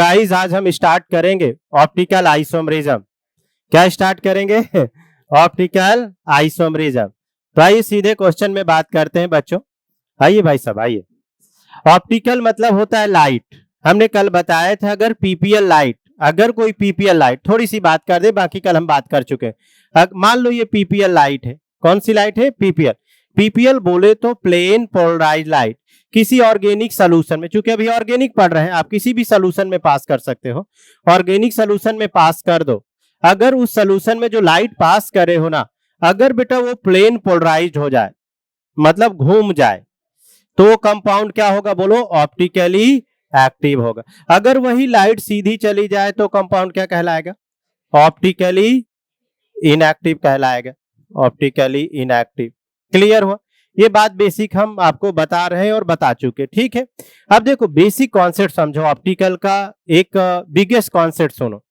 Guys आज हम start करेंगे ऑप्टिकल आइसोमरिज्म। क्या स्टार्ट करेंगे? Optical isomerism. तो आइए सीधे क्वेश्चन में बात करते हैं बच्चों। आइए भाई साहब आइए। ऑप्टिकल मतलब होता है लाइट। हमने कल बताया था अगर पीपीएल लाइट, अगर कोई पीपीएल लाइट, थोड़ी सी बात कर दे, बाकी कल हम बात कर चुके हैं। मान लो ये पीपीएल लाइट है। कौन सी लाइट है? पीपीएल। पीपीएल बोले तो प्लेन पोलराइज लाइट किसी ऑर्गेनिक सोल्यूशन में, चूंकि अभी ऑर्गेनिक पढ़ रहे हैं, आप किसी भी सोल्यूशन में पास कर सकते हो। ऑर्गेनिक सोल्यूशन में पास कर दो, अगर उस सोल्यूशन में जो लाइट पास करे हो ना, अगर बेटा वो प्लेन पोलराइज हो जाए, मतलब घूम जाए, तो कंपाउंड क्या होगा? बोलो, ऑप्टिकली एक्टिव होगा। अगर वही लाइट सीधी चली जाए तो कंपाउंड क्या कहलाएगा? ऑप्टिकली इनएक्टिव कहलाएगा। Optically inactive. क्लियर हुआ? ये बात बेसिक हम आपको बता रहे हैं और बता चुके, ठीक है। अब देखो बेसिक कॉन्सेप्ट समझो ऑप्टिकल का। एक बिगेस्ट कॉन्सेप्ट सुनो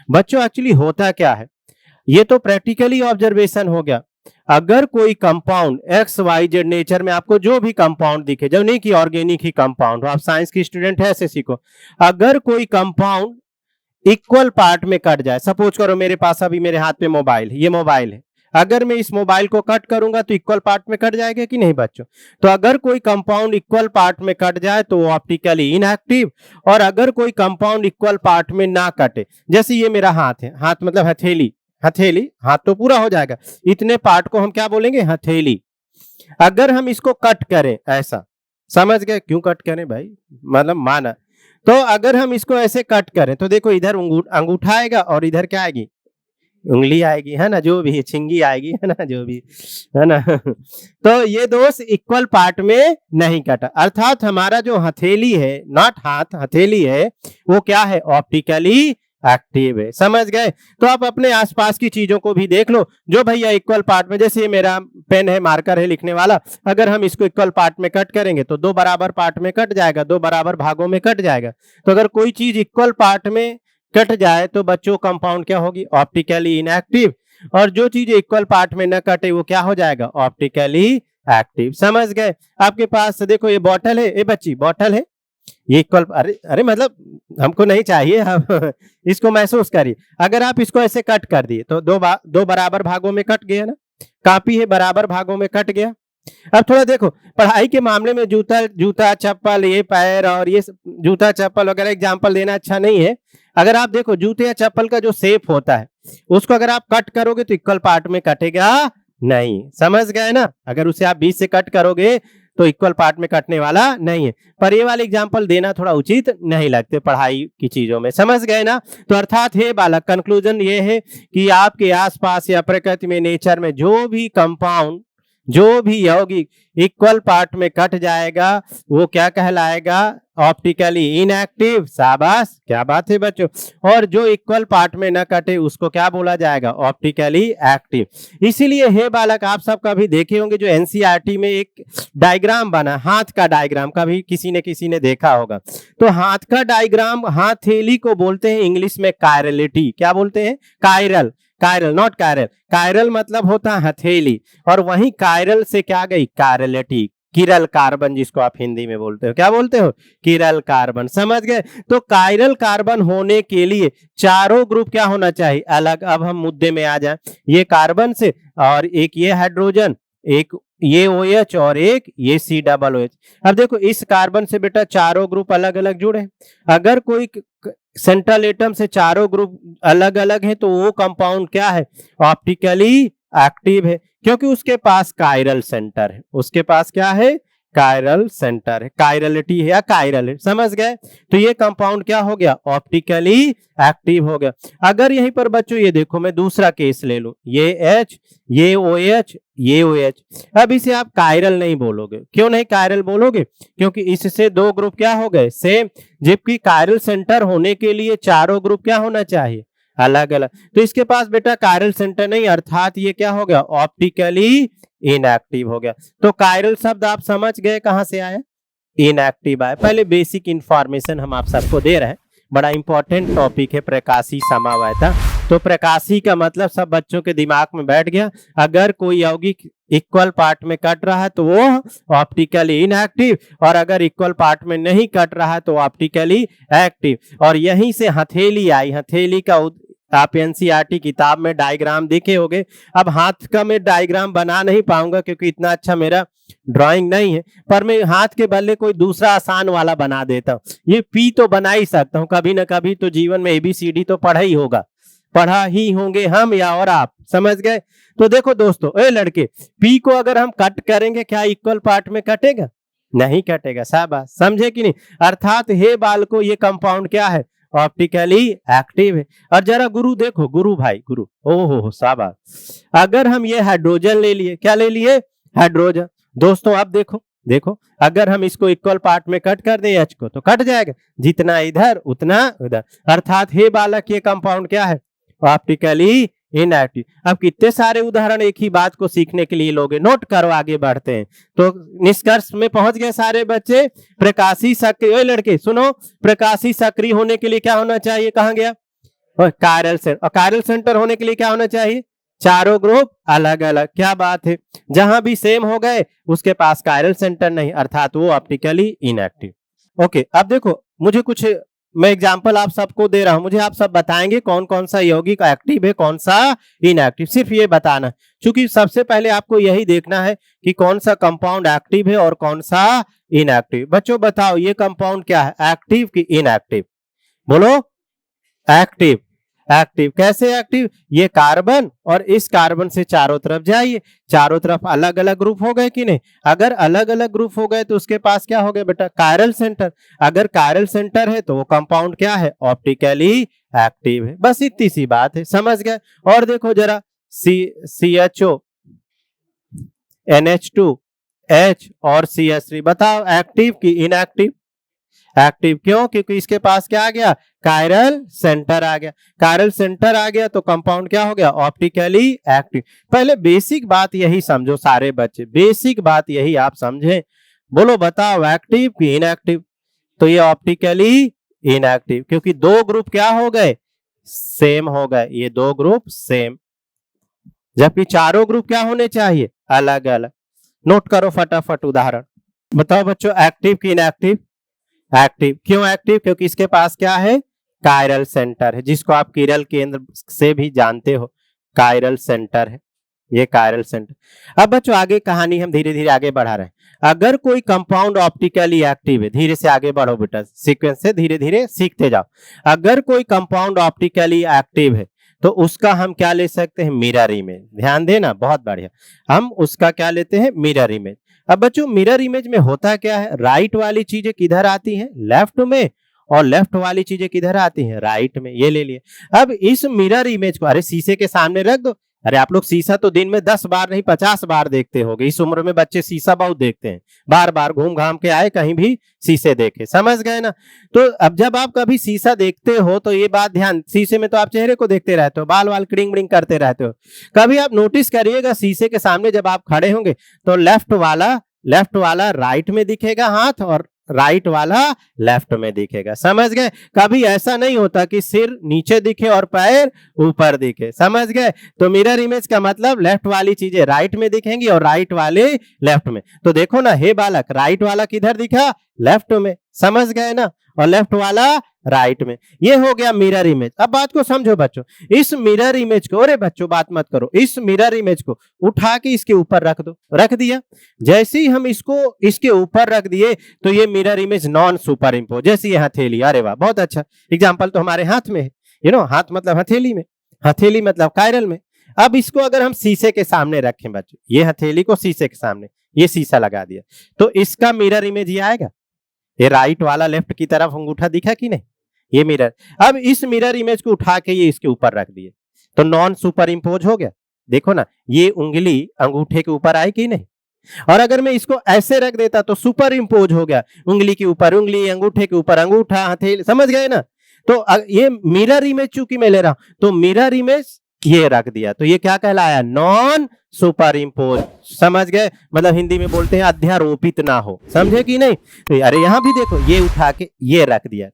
बच्चों। एक्चुअली होता क्या है, ये तो प्रैक्टिकली ऑब्जर्वेशन हो गया। अगर कोई compound X Y Z nature में आपको जो भी कंपाउंड दिखे, जब नहीं कि ऑर्गेनिक ही कंपाउंड हो, आप साइंस की स्टूडेंट है ऐसे सीखो। अगर कोई कंपाउंड इक्वल पार्ट में कट जाए, सपोज करो मेरे पास अभी मेरे हाथ पे मोबाइल है, ये मोबाइल है, अगर मैं इस मोबाइल को कट करूंगा तो इक्वल पार्ट में कट जाएगा कि नहीं बच्चों? तो अगर कोई कंपाउंड इक्वल पार्ट में कट जाए तो वो ऑप्टिकली इनएक्टिव, और अगर कोई कंपाउंड इक्वल पार्ट में ना कटे, जैसे ये मेरा हाथ है, हाथ मतलब हथेली, हथेली, हाथ तो पूरा हो जाएगा, इतने पार्ट को हम क्या बोलेंगे? हथेली। अगर हम इसको कट करें ऐसा, समझ गए क्यों कट करें भाई? मतलब माना, तो अगर हम इसको ऐसे कट करें तो देखो इधर अंगूठा आएगा और इधर क्या आएगी? उंगली आएगी, है ना, जो भी चिंगी आएगी, है ना, जो भी, है ना। तो ये दोस्त इक्वल पार्ट में नहीं कटा, अर्थात हमारा जो हथेली है, नॉट हाथ, हथेली है, वो क्या है? ऑप्टिकली एक्टिव है। समझ गए? तो आप अपने आसपास की चीजों को भी देख लो, जो भैया इक्वल पार्ट में, जैसे मेरा पेन है, मार्कर है लिखने वाला, अगर हम इसको इक्वल पार्ट में कट करेंगे तो दो बराबर पार्ट में कट जाएगा, दो बराबर भागों में कट जाएगा। तो अगर कोई चीज इक्वल पार्ट में कट जाए तो बच्चों कंपाउंड क्या होगी? Optically inactive. और जो चीज इक्वल पार्ट में न कटे वो क्या हो जाएगा? Optically active. समझ गए? आपके पास देखो ये बॉटल है, ये बच्ची बॉटल है, ये इक्वल, अरे अरे मतलब हमको नहीं चाहिए, हम इसको महसूस करिए। अगर आप इसको ऐसे कट कर दिए तो दो बराबर भागों में कट गया ना। कापी है, बराबर भागों में कट गया। अब थोड़ा देखो पढ़ाई के मामले में जूता चप्पल, ये पैर और ये जूता चप्पल वगैरह एग्जाम्पल देना अच्छा नहीं है। अगर आप देखो जूते या चप्पल का जो शेप होता है, उसको अगर आप कट करोगे तो इक्वल पार्ट में कटेगा नहीं। समझ गए ना? अगर उसे आप बीच से कट करोगे तो इक्वल पार्ट में कटने वाला नहीं है। पर ये वाले एग्जाम्पल देना थोड़ा उचित नहीं लगते पढ़ाई की चीजों में। समझ गए ना? तो अर्थात हे बालक, कंक्लूजन ये है कि आपके आसपास या प्रकृति में, नेचर में जो भी कंपाउंड, जो भी यौगिक इक्वल पार्ट में कट जाएगा वो क्या कहलाएगा? Optically inactive. शाबाश, क्या बात है बच्चों। और जो इक्वल पार्ट में न कटे उसको क्या बोला जाएगा? Optically active. इसीलिए हे बालक, आप सब कभी देखे होंगे जो एनसीईआरटी में एक डायग्राम बना, हाथ का डायग्राम, कभी किसी ने देखा होगा। तो हाथ का डायग्राम, हथेली को बोलते हैं इंग्लिश में कायरलिटी। क्या बोलते हैं? Chiral. Chiral, not chiral. Chiral मतलब होता है हथेली, और वहीं कायरल से क्या गई? कायरलिटी। किरल कार्बन, जिसको आप हिंदी में बोलते हो, क्या बोलते हो? किरल कार्बन। समझ गए? तो कायरल कार्बन होने के लिए चारों ग्रुप क्या होना चाहिए? अलग। अब हम मुद्दे में आ जाए, ये कार्बन से, और एक ये हाइड्रोजन, एक ये OH और एक ये COOH। अब देखो इस कार्बन से बेटा चारों ग्रुप अलग अलग जुड़े। अगर कोई सेंट्रल एटम से चारों ग्रुप अलग अलग है तो वो कंपाउंड क्या है? ऑप्टिकली एक्टिव है, क्योंकि उसके पास कायरल सेंटर है। उसके पास क्या है? कायरल सेंटर है। कायरलिटी है या कायरल है। समझ गए? तो ये कंपाउंड क्या हो गया? ऑप्टिकली एक्टिव हो गया। अगर यहीं पर बच्चों ये देखो, मैं दूसरा केस ले लूं, ये H, ये OH, ये OH। अब इसे आप कायरल नहीं बोलोगे। क्यों नहीं कायरल बोलोगे? क्योंकि इससे दो ग्रुप क्या हो गए? सेम। जबकि कायरल सेंटर होने के लिए चारों ग्रुप क्या होना चाहिए? अलग अलग। तो इसके पास बेटा कायरल सेंटर नहीं, अर्थात ये क्या हो गया? ऑप्टिकली इनएक्टिव हो गया। तो कायरल शब्द आप समझ गए कहां से आया? इनएक्टिव आया। पहले बेसिक इंफॉर्मेशन हम आप सबको दे रहे हैं, बड़ा इंपॉर्टेंट टॉपिक है प्रकाशी समवायता। तो प्रकाशी का मतलब सब बच्चों के दिमाग में बैठ गया। अगर कोई यौगिक इक्वल पार्ट में कट रहा है तो वो ऑप्टिकली इनएक्टिव, और अगर इक्वल पार्ट में नहीं कट रहा है तो ऑप्टिकली एक्टिव। और यहीं से हथेली आई। हथेली का आप एनसीईआरटी किताब में डायग्राम देखे होंगे। अब हाथ का मैं डायग्राम बना नहीं पाऊंगा क्योंकि इतना अच्छा मेरा ड्राइंग नहीं है, पर मैं हाथ के बदले कोई दूसरा आसान वाला बना देता हूँ। ये पी तो बना ही सकता हूँ, कभी ना कभी तो जीवन में एबीसीडी तो पढ़ा ही होगा, पढ़ा ही होंगे हम या और आप, समझ गए। तो देखो दोस्तों, ए लड़के, पी को अगर हम कट करेंगे क्या इक्वल पार्ट में कटेगा? नहीं कटेगा। शाबाश, समझे कि नहीं? अर्थात हे बालको, ये कंपाउंड क्या है? ऑप्टिकली एक्टिव है। और जरा गुरु देखो, गुरु भाई, गुरु, ओहो शाबाश। अगर हम ये हाइड्रोजन ले लिए, क्या ले लिए? हाइड्रोजन। दोस्तों अब देखो, देखो अगर हम इसको इक्वल पार्ट में कट कर दें एच को तो कट जाएगा, जितना इधर उतना उधर। अर्थात हे बालक, ये कंपाउंड क्या है? Optically inactive. अब कितने सारे उदाहरण एक ही बात को सीखने के लिए लोगे, नोट करो, आगे बढ़ते हैं। तो निष्कर्ष में पहुंच गए सारे बच्चे। प्रकाशी सक्रिय, ओए लड़के सुनो, प्रकाशी सक्रिय होने के लिए क्या होना चाहिए? कहां गया? Chiral centre. और कायरल सेंटर होने के लिए क्या होना चाहिए? चारों ग्रुप अलग अलग। क्या बात है, जहां भी सेम हो गए उसके पास कायरल सेंटर नहीं, अर्थात वो ऑप्टिकली इनएक्टिव। ओके, अब देखो, मुझे कुछ मैं एग्जांपल आप सबको दे रहा हूं, मुझे आप सब बताएंगे कौन कौन सा यौगिक एक्टिव है, कौन सा इनएक्टिव, सिर्फ ये बताना। क्योंकि सबसे पहले आपको यही देखना है कि कौन सा कंपाउंड एक्टिव है और कौन सा इनएक्टिव। बच्चों बताओ, ये कंपाउंड क्या है, एक्टिव कि इनएक्टिव? बोलो। एक्टिव। एक्टिव कैसे एक्टिव? ये कार्बन और इस कार्बन से चारों तरफ जाइए, चारों तरफ अलग अलग ग्रुप हो गए कि नहीं? अगर अलग अलग ग्रुप हो गए तो उसके पास क्या हो गया बेटा? Chiral centre. अगर कायरल सेंटर है तो वो कंपाउंड क्या है? ऑप्टिकली एक्टिव है। बस इतनी सी बात है, समझ गए। और देखो जरा, CHO, NH2, H और CH3, बताओ एक्टिव कि इनएक्टिव? एक्टिव। क्यों? क्योंकि इसके पास क्या आ गया? कायरल सेंटर आ गया। कायरल सेंटर आ गया तो कंपाउंड क्या हो गया? Optically active. पहले बेसिक बात यही समझो सारे बच्चे, बेसिक बात यही आप समझें। बोलो बताओ, एक्टिव कि इनएक्टिव? तो ये ऑप्टिकली इनएक्टिव, क्योंकि दो ग्रुप क्या हो गए? सेम हो गए। ये दो ग्रुप सेम, जबकि चारों ग्रुप क्या होने चाहिए? अलग अलग। नोट करो फटाफट उदाहरण। बताओ बच्चों, एक्टिव कि इनएक्टिव? एक्टिव। क्यों एक्टिव? क्योंकि इसके पास क्या है? कायरल सेंटर है, जिसको आप किरल केंद्र से भी जानते हो, कायरल सेंटर है, ये कायरल सेंटर। अब बच्चों आगे कहानी हम धीरे धीरे आगे बढ़ा रहे हैं। अगर कोई कंपाउंड ऑप्टिकली एक्टिव है, धीरे से आगे बढ़ो बेटा, सीक्वेंस से धीरे धीरे सीखते जाओ। अगर कोई कंपाउंड ऑप्टिकली एक्टिव है तो उसका हम क्या ले सकते हैं? Mirror image. ध्यान देना, बहुत बढ़िया। हम उसका क्या लेते हैं? Mirror image. अब बच्चों मिरर इमेज में होता क्या है? राइट वाली चीजें किधर आती हैं? लेफ्ट में, और लेफ्ट वाली चीजें किधर आती हैं? राइट में। ये ले लिए। अब इस मिरर इमेज को, अरे शीशे के सामने रख दो। अरे आप लोग शीशा तो दिन में 10 बार नहीं 50 बार देखते होंगे। इस उम्र में बच्चे शीशा बहुत देखते हैं, बार बार घूम घाम के आए कहीं भी शीशे देखे, समझ गए ना? तो अब जब आप कभी शीशा देखते हो तो ये बात ध्यान, शीशे में तो आप चेहरे को देखते रहते हो, बाल वाल क्रिंग ब्रिंग करते रहते हो। कभी आप नोटिस करिएगा, शीशे के सामने जब आप खड़े होंगे तो लेफ्ट वाला राइट में दिखेगा हाथ, और राइट वाला लेफ्ट में दिखेगा, समझ गए? कभी ऐसा नहीं होता कि सिर नीचे दिखे और पैर ऊपर दिखे, समझ गए? तो मिरर इमेज का मतलब लेफ्ट वाली चीजें राइट में दिखेंगी और राइट वाले लेफ्ट में। तो देखो ना, हे बालक, राइट वाला किधर दिखा? लेफ्ट में, समझ गए ना? और लेफ्ट वाला राइट में। ये हो गया मिरर इमेज। अब बात को समझो बच्चों, इस मिरर इमेज को, अरे बच्चों बात मत करो, इस मिरर इमेज को उठा के इसके ऊपर रख दो। रख दिया। जैसे ही हम इसको इसके ऊपर रख दिए तो ये mirror image non super impose. जैसे ये हथेली, अरे वाह बहुत अच्छा एग्जाम्पल, तो हमारे हाथ में है, हाथ मतलब हथेली में, हथेली मतलब कायरल में। अब इसको अगर हम शीशे के सामने रखें बच्चों, ये हथेली को शीशे के सामने, ये शीशा लगा दिया, तो इसका मिरर इमेज ये आएगा। ये राइट वाला लेफ्ट की तरफ अंगूठा दिखा कि नहीं? ये मिरर। अब इस मिरर इमेज को उठा के ये इसके ऊपर रख दिए तो नॉन सुपर इम्पोज हो गया। देखो ना, ये उंगली अंगूठे के ऊपर आई कि नहीं? और अगर मैं इसको ऐसे रख देता तो सुपर इम्पोज हो गया, उंगली के ऊपर उंगली, अंगूठे के ऊपर अंगूठा, हथेली, समझ गए ना? तो ये मिरर इमेज चूंकि मैं ले रहा हूं तो मिरर इमेज ये रख दिया, तो ये क्या कहलाया? Non super impose. समझ गए? मतलब हिंदी में बोलते हैं अध्यारोपित ना हो, समझे कि नहीं? तो अरे यहां भी देखो, ये उठा के ये रख दिया,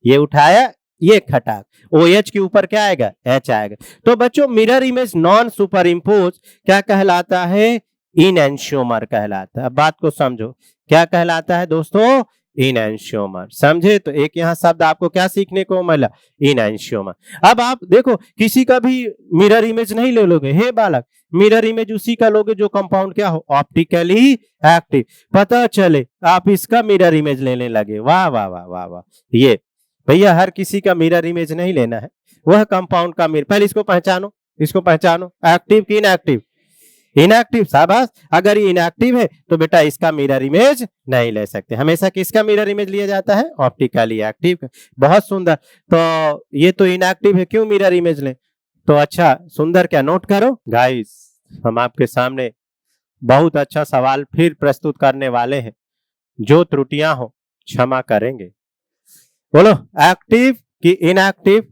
ये उठाया, ये खटाक, OH के ऊपर क्या आएगा, H आएगा। तो बच्चों mirror image non super impose क्या कहलाता है, इनएंशियोमर कहलाता है। अब बात को समझो, क्या कहलाता है दोस्तों, इनएंशियोमर। समझे? तो एक यहाँ शब्द आपको क्या सीखने को मिला, इनएंशियोमर। अब आप देखो किसी का भी मिरर इमेज नहीं ले लोगे, हे बालक, मिरर इमेज उसी का लोगे जो कंपाउंड क्या हो, ऑप्टिकली एक्टिव। पता चले आप इसका मिरर इमेज लेने लगे, वाह वाह वाह वाह वाह। ये भैया हर किसी का मिरर इमेज नहीं लेना है, वह कंपाउंड का मिरर, पहले इसको पहचानो, इसको पहचानो, एक्टिव की इनएक्टिव, इनएक्टिव, शाबाश। अगर ये इनएक्टिव है तो बेटा इसका मिरर इमेज नहीं ले सकते, हमेशा किसका मिरर इमेज लिया जाता है, ऑप्टिकली एक्टिव। बहुत सुंदर। तो ये तो इनएक्टिव है, क्यों मिरर इमेज ले, तो अच्छा सुंदर, क्या नोट करो गाइस, हम आपके सामने बहुत अच्छा सवाल फिर प्रस्तुत करने वाले हैं, जो त्रुटियां हो क्षमा करेंगे। बोलो, एक्टिव कि इनएक्टिव,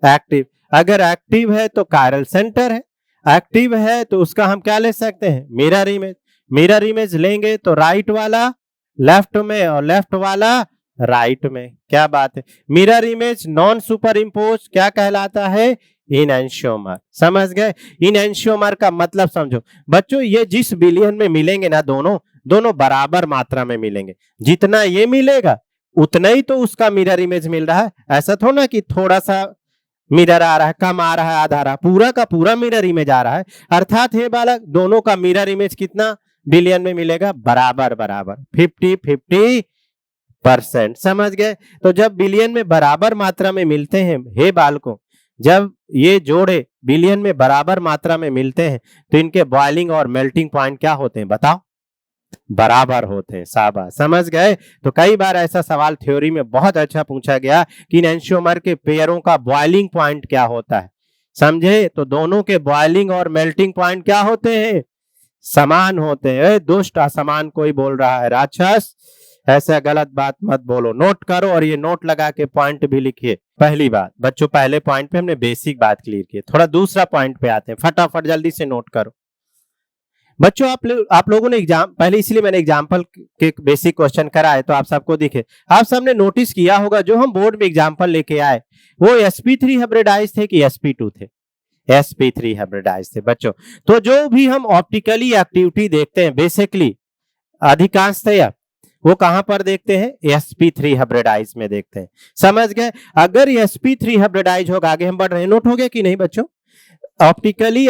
एक्टिव। अगर एक्टिव है तो कायरल सेंटर है, एक्टिव है तो उसका हम क्या ले सकते हैं, मिरर इमेज। मिरर इमेज लेंगे तो राइट वाला लेफ्ट में और लेफ्ट वाला राइट में, क्या बात है। Mirror image non super impose क्या कहलाता है, इनएंशियोमर। समझ गए? इनएंशियोमर का मतलब समझो बच्चों, ये जिस बिलियन में मिलेंगे ना, दोनों बराबर मात्रा में मिलेंगे, जितना ये मिलेगा उतना ही तो उसका मिरर इमेज मिल रहा है। ऐसा थोड़ा ना कि थोड़ा सा मिरर आ रहा है, कम आ रहा है, आधा आ रहा है, पूरा का पूरा मिरर इमेज आ रहा है। अर्थात हे बालक, दोनों का मिरर इमेज कितना बिलियन में मिलेगा, बराबर बराबर, 50-50%। समझ गए? तो जब बिलियन में बराबर मात्रा में मिलते हैं, हे बालकों, जब ये जोड़े बिलियन में बराबर मात्रा में मिलते हैं तो इनके बॉइलिंग और मेल्टिंग पॉइंट क्या होते हैं, बताओ, बराबर होते हैं। शाबाश, समझ गए? तो कई बार ऐसा सवाल थ्योरी में बहुत अच्छा पूछा गया कि एंशियोमर के पेयरों का बॉइलिंग पॉइंट क्या होता है। समझे? तो दोनों के बॉइलिंग और मेल्टिंग पॉइंट क्या होते हैं, समान होते हैं। दुष्ट असमान कोई बोल रहा है, राक्षस, ऐसा गलत बात मत बोलो। नोट करो और ये नोट लगा के पॉइंट भी लिखिए। पहली बात बच्चों, पहले पॉइंट पे हमने बेसिक बात क्लियर की, थोड़ा दूसरा पॉइंट पे आते हैं, फटाफट जल्दी से नोट करो बच्चों। आप लोगों ने एग्जाम पहले, इसलिए मैंने एग्जाम्पल के बेसिक क्वेश्चन कराए तो आप सबको दिखे। आप सबने नोटिस किया होगा जो हम बोर्ड में एग्जाम्पल लेके आए वो sp3 हाइब्रिडाइज थे कि sp2 थे, sp3 हाइब्रिडाइज थे बच्चों। तो जो भी हम ऑप्टिकली एक्टिविटी देखते हैं बेसिकली अधिकांशतया वो कहां पर देखते हैं, sp3 हाइब्रिडाइज में देखते हैं। समझ गए? अगर sp3 हाइब्रिडाइज होगा, आगे हम बढ़ रहे हैं, नोट हो गया कि नहीं बच्चों? ऑप्टिकली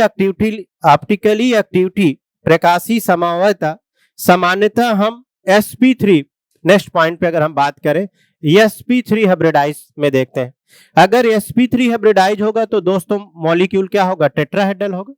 एक्टिविटी प्रकाशी समावता सामान्यतः हम sp3, नेक्स्ट पॉइंट पे अगर हम बात करें sp3 हाइब्रिडाइज में देखते हैं। अगर sp3 हाइब्रिडाइज होगा तो दोस्तों मॉलिक्यूल क्या होगा, टेट्राहेड्रल होगा,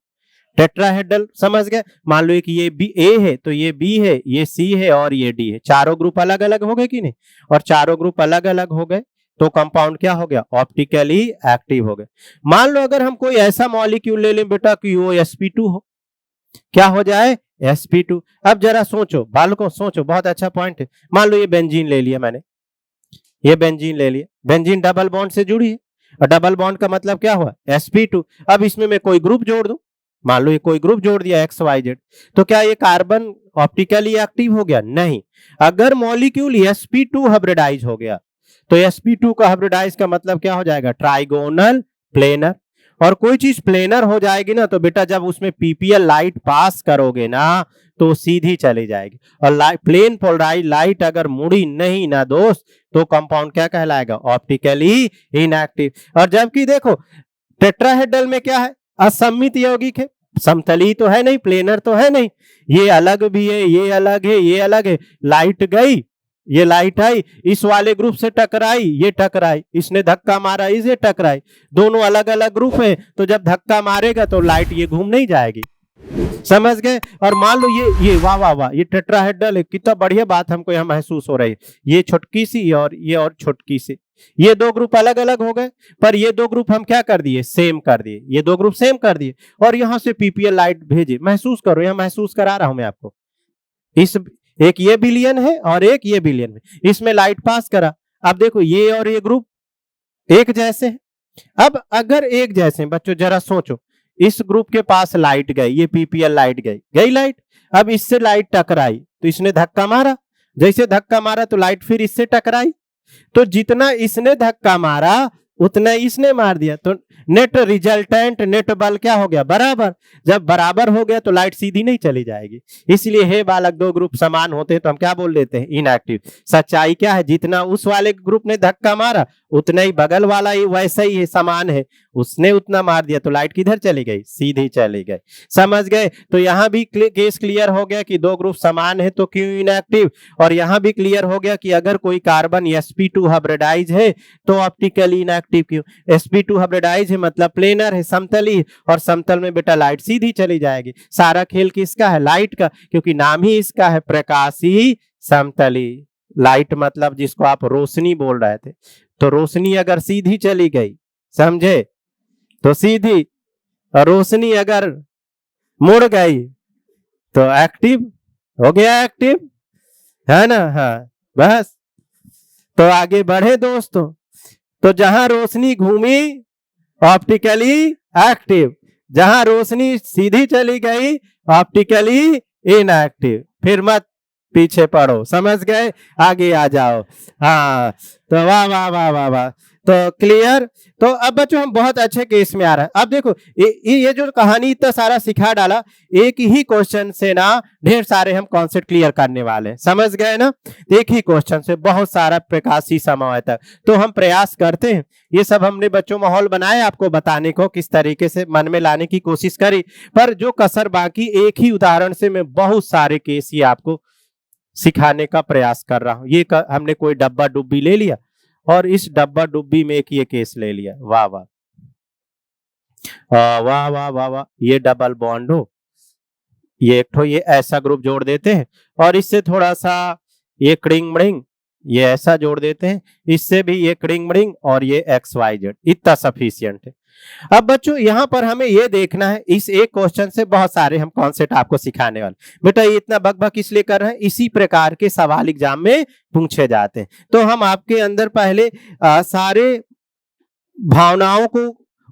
टेट्राहेड्रल। समझ गए? मान लो कि ये बी ए है तो ये बी है, ये सी है और ये डी है, चारों ग्रुप अलग अलग हो गए कि नहीं, और चारों ग्रुप अलग अलग हो गए तो कंपाउंड क्या हो गया, ऑप्टिकली एक्टिव हो गए। मान लो अगर हम कोई ऐसा मॉलिक्यूल ले लें बेटा कि वो sp2 हो, क्या हो जाए, sp2। अब जरा सोचो बालकों, सोचो, बहुत अच्छा पॉइंट है। मान लो ये बेंजीन ले लिया मैंने, ये बेंजीन ले लिया, बेंजीन डबल बॉन्ड से जुड़ी है और डबल बॉन्ड का मतलब क्या हुआ, sp2। अब इसमें मैं कोई ग्रुप जोड़ दूं, मान लो ये कोई ग्रुप जोड़ दिया XYZ, तो क्या ये कार्बन ऑप्टिकली एक्टिव हो गया, नहीं। अगर मॉलिक्यूल sp2 हाइब्रिडाइज हो गया तो sp2 का हाइब्रिडाइज का मतलब क्या हो जाएगा, ट्राइगोनल प्लेनर। और कोई चीज प्लेनर हो जाएगी ना तो बेटा जब उसमें पीपीएल लाइट पास करोगे ना तो सीधी चली जाएगी, और प्लेन पोलराइज लाइट अगर मुड़ी नहीं ना दोस्त तो कंपाउंड क्या कहलाएगा, ऑप्टिकली इनएक्टिव। और जबकि देखो टेट्राहेड्रल में क्या है, असममित यौगिक है, समतली तो है नहीं, प्लेनर तो है नहीं, ये अलग भी है, ये अलग है, ये अलग है। लाइट गई, ये लाइट आई, इस वाले ग्रुप से टकराई, ये टकराई, इसने धक्का मारा, इसे टकराई, दोनों अलग अलग ग्रुप है तो जब धक्का मारेगा तो लाइट ये घूम नहीं जाएगी। समझ गए? और मान लो ये वाह वाह वाह, ये टेट्राहेड्रल है, कितना बढ़िया बात हमको यहाँ महसूस हो रही है। ये छोटकी सी और ये और छोटकी सी, ये दो ग्रुप अलग अलग हो गए, पर ये दो ग्रुप हम क्या कर दिए, सेम कर दिए, ये दो ग्रुप सेम कर दिए और यहां से पीपीएल लाइट भेजे। महसूस करो, यहां महसूस करा रहा हूं मैं आपको। इस एक ये बिलियन है और एक ये बिलियन है, इसमें लाइट पास करा। अब देखो ये और ये ग्रुप एक जैसे हैं। अब अगर एक जैसे हैं बच्चों, जरा सोचो, इस ग्रुप के पास लाइट गई, ये पीपीएल लाइट गई लाइट, अब इससे लाइट टकराई तो इसने धक्का मारा, जैसे धक्का मारा तो लाइट फिर इससे टकराई, तो जितना इसने धक्का मारा उतना इसने मार दिया, तो नेट रिजल्टेंट नेट बल क्या हो गया, बराबर। जब बराबर हो गया तो लाइट सीधी नहीं चली जाएगी। इसलिए हे बालक, दो ग्रुप समान होते हैं तो हम क्या बोल देते हैं, इनएक्टिव। सच्चाई क्या है, जितना उस वाले ग्रुप ने धक्का मारा उतना ही बगल वाला ही वैसा ही है, समान है, उसने उतना मार दिया तो लाइट किधर चली गई, सीधी चली गई। समझ गए। तो यहाँ भी केस क्लियर हो गया कि दो ग्रुप समान है तो क्यों इनएक्टिव, और यहाँ भी क्लियर हो गया कि अगर कोई कार्बन sp2 हाइब्रिडाइज है तो ऑप्टिकली इनएक्टिव क्यों। sp2 हाइब्रिडाइज है मतलब प्लेनर है, समतली, और समतल में बेटा लाइट सीधी चली जाएगी। सारा खेल किसका है, लाइट का, क्योंकि नाम ही इसका है प्रकाशी समतली। लाइट मतलब जिसको आप रोशनी बोल रहे थे, तो रोशनी अगर सीधी चली गई, समझे, तो सीधी, और रोशनी अगर मुड़ गई तो एक्टिव हो गया, एक्टिव है ना। हाँ बस, तो आगे बढ़े दोस्तों। तो जहां रोशनी घूमी ऑप्टिकली एक्टिव, जहां रोशनी सीधी चली गई ऑप्टिकली इनएक्टिव। फिर मत पीछे पड़ो, समझ गए, आगे आ जाओ। हाँ, तो वाह वाह वाह वाह वाह, तो क्लियर। तो अब बच्चों हम बहुत अच्छे केस में आ रहे हैं। अब देखो ये जो कहानी इतना सारा सिखा डाला, एक ही क्वेश्चन से ना ढेर सारे हम कॉन्सेप्ट क्लियर करने वाले हैं, समझ गए ना। एक ही क्वेश्चन से बहुत सारा प्रकाशी समवायता, तो हम प्रयास करते हैं। ये सब हमने बच्चों माहौल बनाया आपको बताने को, किस तरीके से मन में लाने की कोशिश करी, पर जो कसर बाकी, एक ही उदाहरण से मैं बहुत सारे केस ही आपको सिखाने का प्रयास कर रहा हूं। ये हमने कोई डब्बा डुब्बी ले लिया और इस डब्बा डुब्बी में एक ये केस ले लिया, वाह वाह वाह वाह वाह वाह, ये डबल बॉन्ड हो, ये एक ठो ये ऐसा ग्रुप जोड़ देते हैं, और इससे थोड़ा सा ये क्रिंग मड़िंग, ये ऐसा जोड़ देते हैं, इससे भी ये क्रिंग मड़िंग, और ये XYZ, इतना सफिशियंट है। अब बच्चों यहाँ पर हमें ये देखना है, इस एक क्वेश्चन से बहुत सारे हम कॉन्सेप्ट आपको सिखाने वाले। बेटा ये इतना बकबक इसलिए कर रहे हैं, इसी प्रकार के सवाल एग्जाम में पूछे जाते हैं। तो हम आपके अंदर पहले सारे भावनाओं को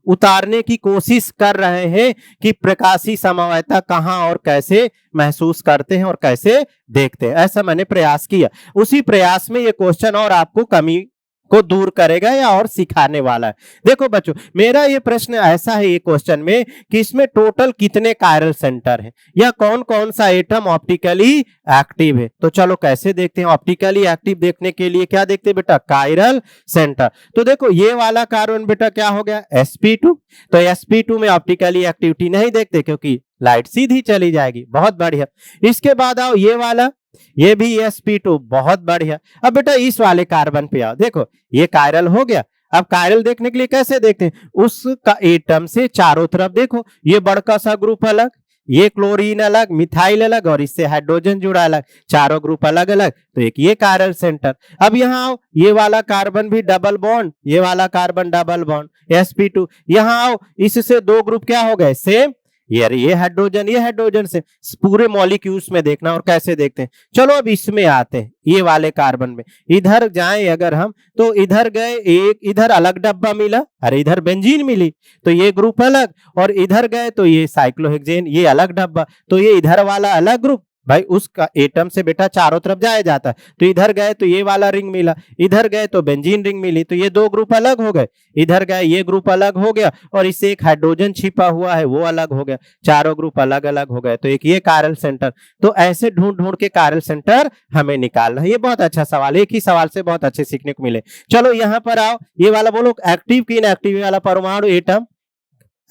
उतारने की कोशिश कर रहे हैं कि प्रकाशी समवायता कहाँ और कैसे महसूस करते हैं और कैसे देखते हैं। ऐसा मैंने प्रयास किया, उसी प्रयास में ये क्वेश्चन और आपको कमी को दूर करेगा या और सिखाने वाला है। देखो बच्चों, मेरा ये प्रश्न ऐसा है ये क्वेश्चन में कि इसमें टोटल कितने कायरल सेंटर हैं, या कौन कौन सा एटम ऑप्टिकली एक्टिव है। तो चलो कैसे देखते हैं। ऑप्टिकली एक्टिव देखने के लिए क्या देखते हैं बेटा, कायरल सेंटर। तो देखो ये वाला कार्बन बेटा क्या हो गया, sp2। तो sp2 में ऑप्टिकली एक्टिविटी नहीं देखते क्योंकि लाइट सीधी चली जाएगी, बहुत बढ़िया। इसके बाद आओ ये वाला, ये भी sp2, बहुत बढ़िया। अब बेटा इस वाले कार्बन पे आओ, देखो ये कायरल हो गया। अब कायरल देखने के लिए कैसे देखते हैं, उसका एटम से चारों तरफ देखो, ये बड़का सा ग्रुप अलग, ये क्लोरीन अलग, मिथाइल अलग, और इससे हाइड्रोजन जुड़ा अलग, चारों ग्रुप अलग अलग, तो एक ये कायरल सेंटर। अब यहाँ आओ, ये वाला कार्बन भी डबल बॉन्ड, ये वाला कार्बन डबल बॉन्ड, sp2। यहाँ आओ, इससे दो ग्रुप क्या हो गए, सेम, ये हाइड्रोजन से पूरे मॉलिक्यूल्स में देखना। और कैसे देखते हैं, चलो अब इसमें आते हैं, ये वाले कार्बन में इधर जाएं अगर हम, तो इधर गए, एक इधर अलग डब्बा मिला, अरे इधर बेंजीन मिली तो ये ग्रुप अलग, और इधर गए तो ये साइक्लोहेक्सेन, ये अलग डब्बा, तो ये इधर वाला अलग ग्रुप। भाई उसका एटम से बेटा चारों तरफ जाया जाता है, तो इधर गए तो ये वाला रिंग मिला, इधर गए तो बेंजीन रिंग मिली, तो ये दो ग्रुप अलग हो गए, इधर गए ये ग्रुप अलग हो गया, और इससे एक हाइड्रोजन छिपा हुआ है वो अलग हो गया, चारों ग्रुप अलग अलग हो गए, तो एक ये कायरल सेंटर। तो ऐसे ढूंढ ढूंढ के कायरल सेंटर हमें निकालना है। ये बहुत अच्छा सवाल, एक ही सवाल से बहुत अच्छे सीखने को मिले। चलो यहाँ पर आओ, ये वाला बोलो एक्टिव की इनएक्टिव वाला परमाणु एटम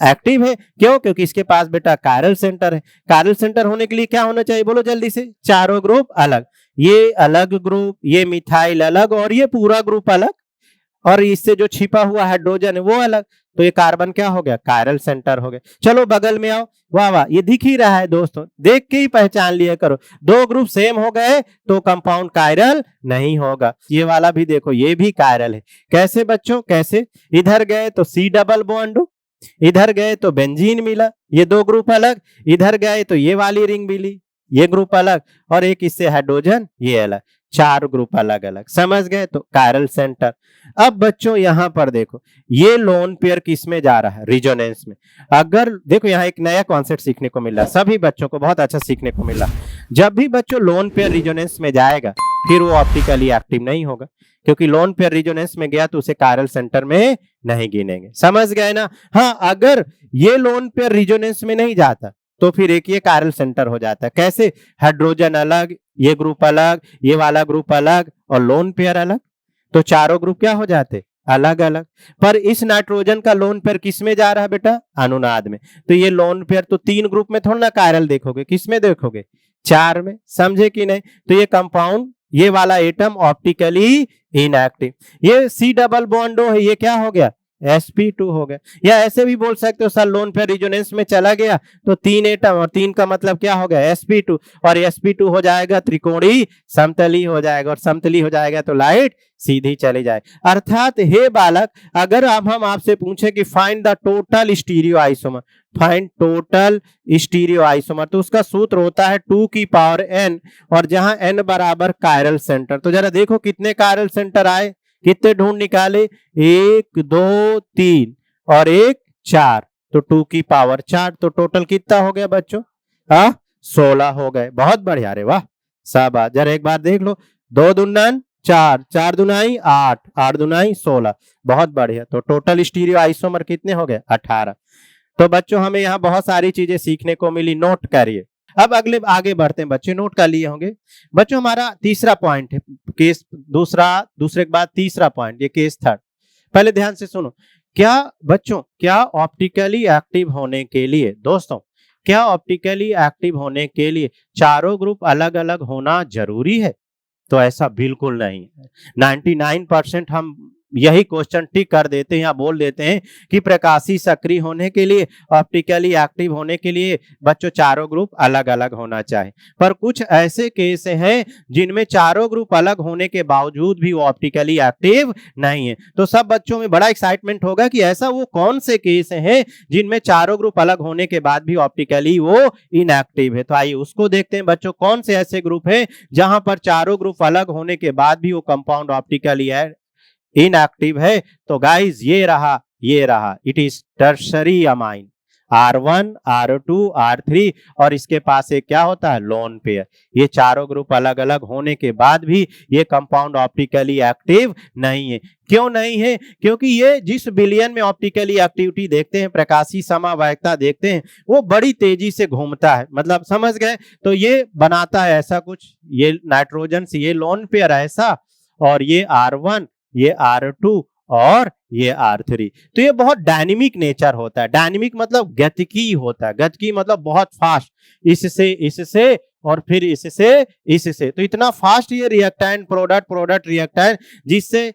एक्टिव है, क्यों, क्योंकि इसके पास बेटा कायरल सेंटर है। कायरल सेंटर होने के लिए क्या होना चाहिए, बोलो जल्दी से, चारों ग्रुप अलग, ये अलग ग्रुप, ये मिथाइल अलग, और ये पूरा ग्रुप अलग, और इससे जो छिपा हुआ हाइड्रोजन है वो अलग, तो ये कार्बन क्या हो गया, कायरल सेंटर हो गया। चलो बगल में आओ, वाह वाह, ये दिख ही रहा है दोस्तों, देख के ही पहचान लिया करो, दो ग्रुप सेम हो गए तो कंपाउंड कायरल नहीं होगा। ये वाला भी देखो, ये भी कायरल है। कैसे बच्चों, कैसे, इधर गए तो C डबल बॉन्ड, इधर गए तो बेंजीन मिला, ये दो ग्रुप अलग, इधर गए तो ये वाली रिंग मिली, ये ग्रुप अलग, और एक इससे हाइड्रोजन, ये अलग, चार ग्रुप अलग अलग। समझ गए, तो कायरल सेंटर। अब बच्चों यहाँ पर देखो, ये लोन पेयर किस में जा रहा है, रिजोनेंस में। अगर देखो यहाँ एक नया कॉन्सेप्ट सीखने को मिला, सभी बच्चों को बहुत अच्छा सीखने को मिला। जब भी बच्चों लोन पेयर रिजोनेंस में जाएगा फिर वो ऑप्टिकली एक्टिव नहीं होगा, क्योंकि लोन पेयर रिजोनेंस में गया तो उसे कायरल सेंटर में नहीं गिनेंगे। समझ गए ना? हाँ, अगर ये लोन पेयर रिजोनेंस में नहीं जाता तो फिर एक ये कायरल सेंटर हो जाता है। कैसे? हाइड्रोजन अलग, ये ग्रुप अलग, ये वाला ग्रुप अलग और लोन पेयर अलग, तो चारों ग्रुप क्या हो जाते? अलग अलग। पर इस नाइट्रोजन का लोन पेयर किस में जा रहा है बेटा? अनुनाद में। तो ये लोन पेयर तो 3 ग्रुप में थोड़ा ना कायरल देखोगे, किस में देखोगे? 4 में। समझे कि नहीं? तो ये कंपाउंड, ये वाला एटम ऑप्टिकली इनएक्टिव। ये सी डबल बॉन्ड है, ये क्या हो गया? sp2 हो गया। या ऐसे भी बोल सकते हो सर, लोन पेयर रिजोनेंस में चला गया तो 3 एटम, और 3 का मतलब क्या हो गया? sp2, और sp2 हो जाएगा त्रिकोणी समतली हो जाएगा, और समतली हो जाएगा तो लाइट सीधी चली जाए। अर्थात हे बालक, अगर अब हम आपसे पूछे कि find the total stereo isomer, find total stereo isomer, तो उसका सूत्र होता है 2 की पावर n, और जहां n बराबर कायरल सेंटर। तो जरा देखो कितने कायरल सेंटर आए, कितने ढूंढ निकाले? 1 2 3 और 1 4, तो 2 की पावर 4। तो टोटल कितना हो गया बच्चों? 16 हो गए। बहुत बढ़िया रे, वाह, शाबाश। जरा एक बार देख लो, 2 दूना 4, 4 दूनाई 8, 8 दूनाई 16। बहुत बढ़िया। तो टोटल स्टीरियो आइसोमर कितने हो गए? 18। तो बच्चों हमें यहाँ बहुत सारी चीजें सीखने को मिली, नोट करिए। अब अगले आगे बढ़ते हैं बच्चे, नोट कर लिए होंगे बच्चों। हमारा तीसरा पॉइंट है, केस दूसरे के बाद तीसरा पॉइंट, ये केस थर्ड। पहले ध्यान से सुनो। क्या बच्चों, क्या ऑप्टिकली एक्टिव होने के लिए, दोस्तों, क्या ऑप्टिकली एक्टिव होने के लिए चारों ग्रुप अलग अलग होना जरूरी है? तो ऐसा बिल्कुल नहीं है। 99% हम यही क्वेश्चन टिक कर देते हैं या बोल देते हैं कि प्रकाशीय सक्रिय होने के लिए, ऑप्टिकली एक्टिव होने के लिए बच्चों चारों ग्रुप अलग अलग होना चाहिए। पर कुछ ऐसे केस हैं जिनमें चारों ग्रुप अलग होने के बावजूद भी वो ऑप्टिकली एक्टिव नहीं है। तो सब बच्चों में बड़ा एक्साइटमेंट होगा कि ऐसा वो कौन से केस हैं जिनमें चारों ग्रुप अलग होने के बाद भी ऑप्टिकली वो इनएक्टिव है। तो आइए उसको देखते हैं बच्चों, कौन से ऐसे ग्रुप हैं जहां पर चारों ग्रुप अलग होने के बाद भी वो कंपाउंड ऑप्टिकली इनएक्टिव है। तो गाइस ये रहा, it is tertiary amine, R1 R2 R3, और इसके पास एक क्या होता है? Lone pair. ये चारों ग्रुप अलग अलग होने के बाद भी ये कंपाउंड ऑप्टिकली एक्टिव नहीं है। क्यों नहीं है? क्योंकि ये जिस विलयन में ऑप्टिकली एक्टिविटी देखते हैं, प्रकाशीय समवायिकता देखते हैं, वो बड़ी तेजी से घूमता है। मतलब समझ गए? तो ये बनाता है ऐसा कुछ, ये नाइट्रोजन से ये लोन पेयर ऐसा, और ये R1, ये R2 और ये R3। तो ये बहुत डायनेमिक नेचर होता है। डायनेमिक मतलब गतिकी होता है, गतिकी मतलब बहुत फास्ट, इससे और फिर इससे। तो इतना फास्ट ये रिएक्टेंट प्रोडक्ट रिएक्टेंट, जिससे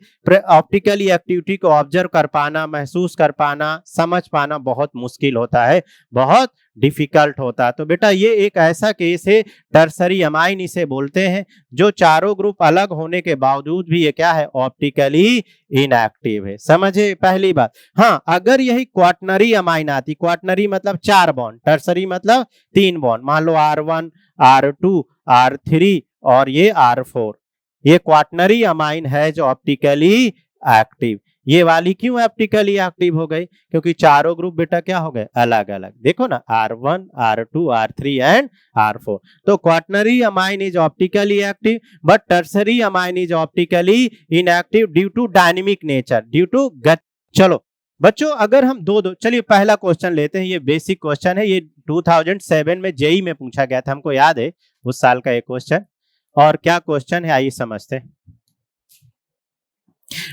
ऑप्टिकली एक्टिविटी को ऑब्जर्व कर पाना, महसूस कर पाना, समझ पाना बहुत मुश्किल होता है, बहुत डिफिकल्ट होता है। तो बेटा ये एक ऐसा केस है, टर्सरी अमाइन इसे बोलते हैं, जो चारों ग्रुप अलग होने के बावजूद भी ये क्या है? ऑप्टिकली इनएक्टिव है। समझे पहली बात? हाँ, अगर यही क्वाटनरी अमाइन आती, क्वाटनरी मतलब 4 बॉन्ड, टर्सरी मतलब 3 बॉन्ड, मान लो R1 R2 R3 और ये R4, ये क्वाटनरी अमाइन है जो ऑप्टिकली एक्टिव। ये वाली क्यों ऑप्टिकली एक्टिव हो गई? क्योंकि चारों ग्रुप बेटा क्या हो गए? अलग अलग। देखो ना, R1 R2 R3 and R4। तो quaternary amine is optically active, but tertiary amine is optically inactive due to dynamic nature, due to गति। चलो बच्चों, अगर हम दो चलिए पहला क्वेश्चन लेते हैं। ये बेसिक क्वेश्चन है, ये 2007 में जेई में पूछा गया था, हमको याद है उस साल का एक क्वेश्चन। और क्या क्वेश्चन है आइए समझते हैं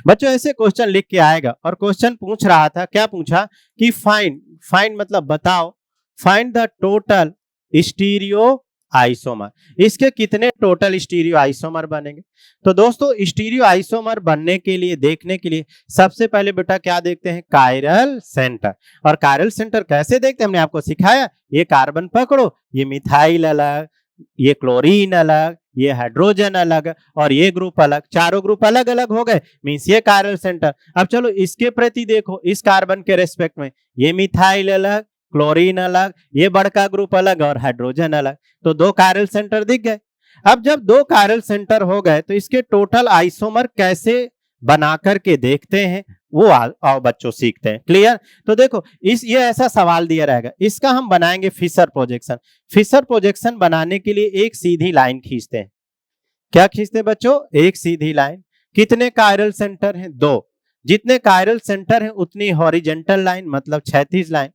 बच्चों। ऐसे क्वेश्चन लिख के आएगा, और क्वेश्चन पूछ रहा था, क्या पूछा कि फाइंड मतलब बताओ, find the total stereo isomer, इसके कितने टोटल स्टीरियो आइसोमर बनेंगे। तो दोस्तों स्टीरियो आइसोमर बनने के लिए, देखने के लिए सबसे पहले बेटा क्या देखते हैं? Chiral centre. और कायरल सेंटर कैसे देखते हैं? हमने आपको सिखाया, ये कार्बन पकड़ो, ये मिथाइल अलग, ये क्लोरीन अलग, ये हाइड्रोजन अलग, और ये ग्रुप अलग, चारों ग्रुप अलग अलग हो गए, मींस ये कायरल सेंटर। अब चलो इसके प्रति देखो, इस कार्बन के रेस्पेक्ट में ये मिथाइल अलग, क्लोरीन अलग, ये बड़का ग्रुप अलग और हाइड्रोजन अलग। तो 2 कायरल सेंटर दिख गए। अब जब 2 कायरल सेंटर हो गए तो इसके टोटल आइसोमर कैसे बना करके देखते हैं, वो आओ बच्चों सीखते हैं। क्लियर? तो देखो ये ऐसा सवाल दिया रहेगा, इसका हम बनाएंगे फिशर प्रोजेक्शन। फिशर प्रोजेक्शन बनाने के लिए एक सीधी लाइन खींचते हैं। क्या खींचते हैं बच्चों? एक सीधी लाइन। कितने कायरल सेंटर हैं? 2। जितने कायरल सेंटर हैं उतनी हॉरिजेंटल लाइन, मतलब क्षैतिज लाइन।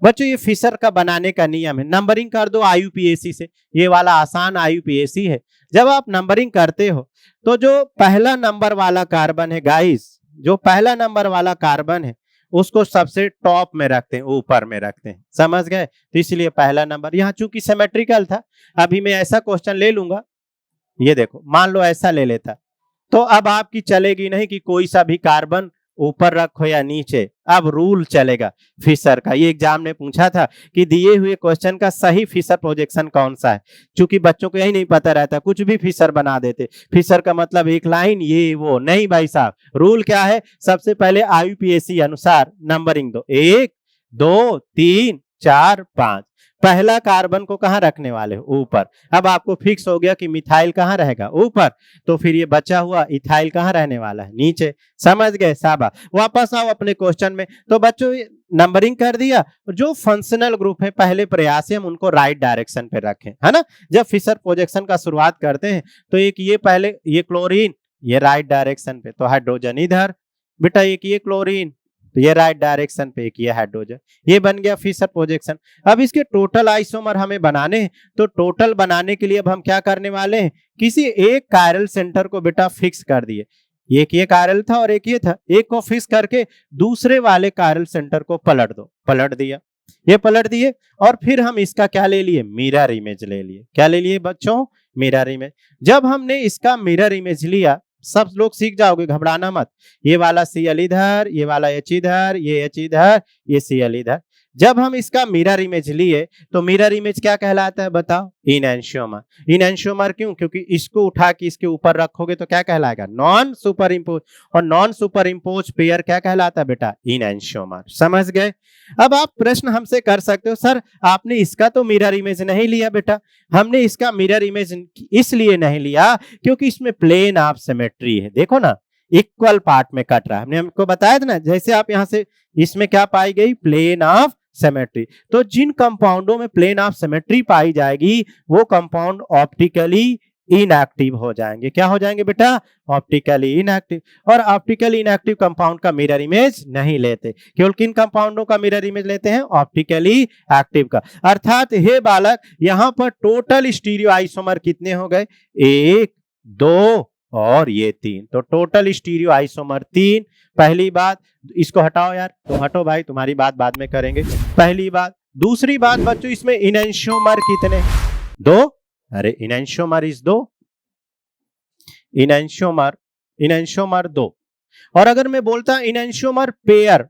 बच्चों ये फिशर का बनाने का नियम है। नंबरिंग कर दो आईयूपीएसी से, ये वाला आसान आईयूपीएसी है। जब आप नंबरिंग करते हो तो जो पहला नंबर वाला कार्बन है गाइस, जो पहला नंबर वाला कार्बन है उसको सबसे टॉप में रखते हैं, ऊपर में रखते हैं, समझ गए? तो इसलिए पहला नंबर। यहाँ चूंकि सिमेट्रिकल था, अभी मैं ऐसा क्वेश्चन ले लूंगा, ये देखो मान लो ऐसा ले लेता, तो अब आपकी चलेगी नहीं कि कोई सा भी कार्बन ऊपर रखो या नीचे, अब रूल चलेगा फिशर का। ये एग्जाम ने पूछा था कि दिए हुए क्वेश्चन का सही फिशर प्रोजेक्शन कौन सा है। चूंकि बच्चों को यही नहीं पता रहता, कुछ भी फिशर बना देते। फिशर का मतलब एक लाइन, ये वो नहीं भाई साहब। रूल क्या है? सबसे पहले आईयूपीएसी अनुसार नंबरिंग दो, 1 2 3 4 5। पहला कार्बन को कहां रखने वाले हो? ऊपर। अब आपको फिक्स हो गया कि मिथाइल कहां रहेगा? ऊपर। तो फिर ये बचा हुआ इथाइल कहां रहने वाला है? नीचे। समझ गए? साबा। वापस आओ अपने क्वेश्चन में। तो बच्चों नंबरिंग कर दिया। जो फंक्शनल ग्रुप है पहले प्रयास से हम उनको राइट डायरेक्शन पे रखें, है ना। जब फिशर प्रोजेक्शन का शुरुआत करते हैं तो एक ये पहले, ये क्लोरीन, ये राइट डायरेक्शन पे, तो हाइड्रोजन इधर बेटा, एक ये क्लोरीन, तो ये राइट डायरेक्शन पे, एक ये हाइड्रोजन, ये बन गया फिशर प्रोजेक्शन। अब इसके टोटल आइसोमर हमें बनाने हैं, तो टोटल बनाने के लिए अब हम क्या करने वाले हैं? किसी एक कायरल सेंटर को बेटा फिक्स कर दिए। एक ये कायरल था और एक ये था, एक को फिक्स करके दूसरे वाले कायरल सेंटर को पलट दो। पलट दिया, ये पलट दिए, और फिर हम इसका क्या ले लिए? मिरर इमेज ले लिए। क्या ले लिए बच्चों? Mirror image. जब हमने इसका मिरर इमेज लिया, सब लोग सीख जाओगे, घबराना मत। ये वाला Cl इधर, ये वाला H इधर, ये H इधर, ये Cl इधर। जब हम इसका मिरर इमेज लिए तो मिरर इमेज क्या कहलाता है बताओ? इनएंशियोमर। इनएंशियोमर क्यों? क्योंकि इसको उठा के इसके ऊपर रखोगे तो क्या कहलाएगा? Non super impose. और नॉन सुपर इम्पोज पेयर क्या कहलाता है बेटा? इनएंशियोमर। समझ गए? अब आप प्रश्न हमसे कर सकते हो, सर आपने इसका तो मिरर इमेज नहीं लिया बेटा। हमने इसका मिरर इमेज इसलिए नहीं लिया क्योंकि इसमें प्लेन ऑफ सिमेट्री है। देखो ना, इक्वल पार्ट में कट रहा है। हमने हमको बताया था ना, जैसे आप यहां से, इसमें क्या पाई गई? Plane of symmetry. तो जिन कंपाउंडों में प्लेन ऑफ सिमेट्री पाई जाएगी वो कंपाउंड ऑप्टिकली इनएक्टिव हो जाएंगे। क्या हो जाएंगे बेटा? Optically inactive. और ऑप्टिकली इनएक्टिव कंपाउंड का मिरर इमेज नहीं लेते। केवल किन कंपाउंडों का मिरर इमेज लेते हैं? ऑप्टिकली एक्टिव का। अर्थात हे बालक, यहां पर टोटल स्टीरियो आइसोमर कितने हो गए? 1 2 और ये 3। तो टोटल स्टीरियो आइसोमर 3। पहली बात, इसको हटाओ यार, तुम हटो भाई, तुम्हारी बात बाद में करेंगे। पहली बात। दूसरी बात बच्चों, इसमें इनएंशियोमर कितने? 2। अरे इनएंशियोमर इज 2, इनएंशियोमर 2। और अगर मैं बोलता इनएंशियोमर पेयर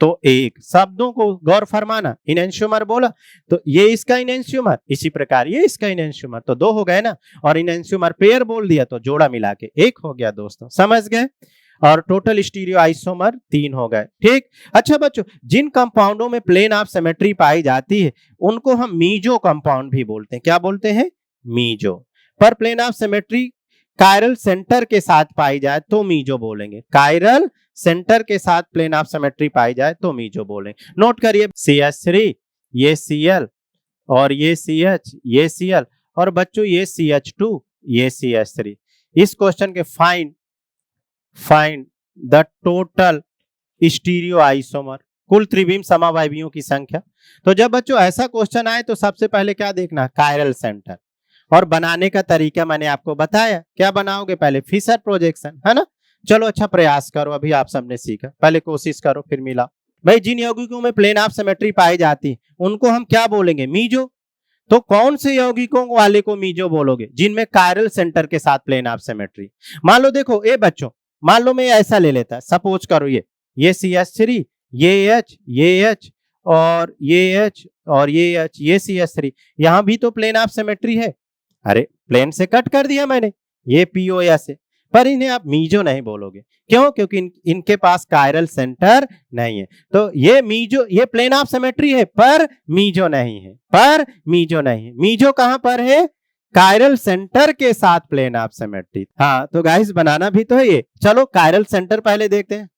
तो 1। शब्दों को गौर फरमाना। इनएंशियोमर बोला तो ये इसका इनएंशियोमर, इसी प्रकार ये इसका इनएंशियोमर, तो 2 हो गए ना। और इनएंशियोमर पेयर बोल दिया तो जोड़ा मिला के 1 हो गया दोस्तों। समझ गए? और टोटल स्टीरियो आइसोमर 3 हो गए। ठीक। अच्छा बच्चों, जिन कंपाउंडों में प्लेन ऑफ सिमेट्री पाई जाती है उनको हम मीजो कंपाउंड भी बोलते हैं। क्या बोलते हैं? मीजो। पर plane of symmetry chiral centre के साथ पाई जाए तो मीजो बोलेंगे। कायरल सेंटर के साथ प्लेन ऑफ सिमेट्री पाई जाए तो मीजो बोलेंगे। नोट करिए, CH3, ये Cl, और ये CH, ये Cl, और बच्चों ये CH2, ये CH3। इस क्वेश्चन के find the total stereo isomer, कुल त्रिविम समवायवियों की संख्या। तो जब बच्चों ऐसा क्वेश्चन आए तो सबसे पहले क्या देखना? Chiral centre. और बनाने का तरीका मैंने आपको बताया। क्या बनाओगे? पहले फिशर प्रोजेक्शन, है ना। चलो अच्छा प्रयास करो, अभी आप सबने सीखा, पहले कोशिश करो फिर मिला। भाई जिन यौगिकों में प्लेन ऑफ सिमेट्री पाई जाती उनको हम क्या बोलेंगे? मीजो। तो कौन से यौगिकों वाले को मीजो बोलोगे? जिनमें कायरल सेंटर के साथ प्लेन ऑफ सिमेट्री। मान लो देखो ए बच्चों, मान लो मैं ऐसा ले लेता, सपोज करो ये CH3, ये H, ये H, और ये H, और ये H, ये CH3। यहां भी तो प्लेन ऑफ सिमेट्री है। अरे प्लेन से कट कर दिया मैंने, ये POS है। पर इन्हें आप मीजो नहीं बोलोगे। क्यों? क्योंकि इनके पास कायरल सेंटर नहीं है। तो ये मीजो, ये प्लेन ऑफ सिमेट्री है पर मीजो नहीं है, पर मीजो नहीं है। मीजो कहां पर है? कायरल सेंटर के साथ प्लेन ऑफ सिमेट्री। हाँ तो गाइस बनाना भी तो है ये। चलो कायरल सेंटर पहले देखते हैं।